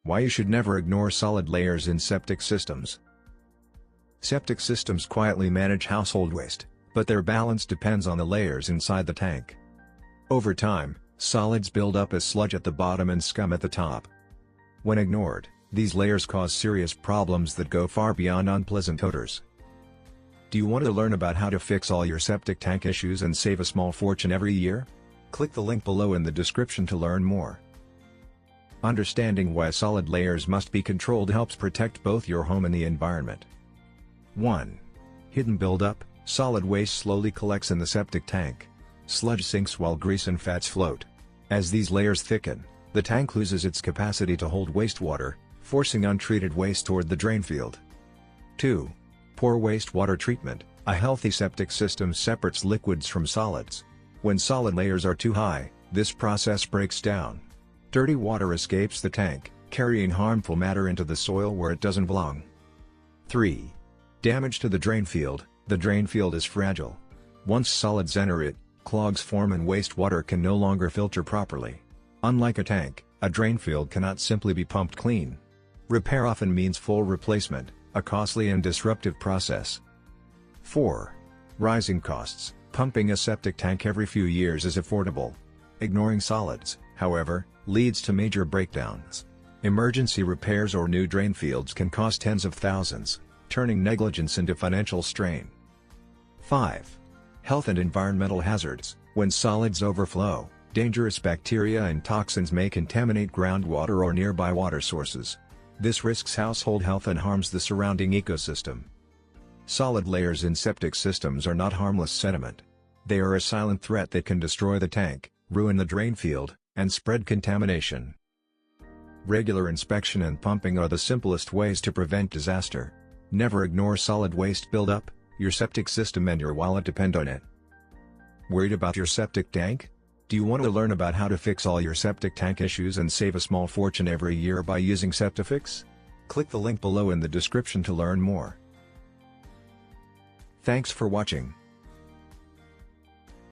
Why you should never ignore solid layers in septic systems. Septic systems quietly manage household waste, but their balance depends on the layers inside the tank. Over time, solids build up as sludge at the bottom and scum at the top. When ignored, these layers cause serious problems that go far beyond unpleasant odors. Do you want to learn about how to fix all your septic tank issues and save a small fortune every year? Click the link below in the description to learn more. Understanding why solid layers must be controlled helps protect both your home and the environment. 1. Hidden buildup. Solid waste slowly collects in the septic tank. Sludge sinks while grease and fats float. As these layers thicken, the tank loses its capacity to hold wastewater, forcing untreated waste toward the drain field. 2. Poor wastewater treatment. A healthy septic system separates liquids from solids. When solid layers are too high, this process breaks down. Dirty water escapes the tank, carrying harmful matter into the soil where it doesn't belong. 3. Damage to the drain field. The drain field is fragile. Once solids enter it, clogs form and wastewater can no longer filter properly. Unlike a tank, a drain field cannot simply be pumped clean. Repair often means full replacement, a costly and disruptive process. 4. Rising costs. Pumping a septic tank every few years is affordable. Ignoring solids, however, leads to major breakdowns. Emergency repairs or new drain fields can cost tens of thousands, turning negligence into financial strain. 5. Health and environmental hazards. When solids overflow, dangerous bacteria and toxins may contaminate groundwater or nearby water sources. This risks household health and harms the surrounding ecosystem. Solid layers in septic systems are not harmless sediment. They are a silent threat that can destroy the tank, ruin the drain field, and spread contamination. Regular inspection and pumping are the simplest ways to prevent disaster. Never ignore solid waste buildup. Your septic system and your wallet depend on it. Worried about your septic tank? Do you want to learn about how to fix all your septic tank issues and save a small fortune every year by using Septifix? Click the link below in the description to learn more. Thanks for watching.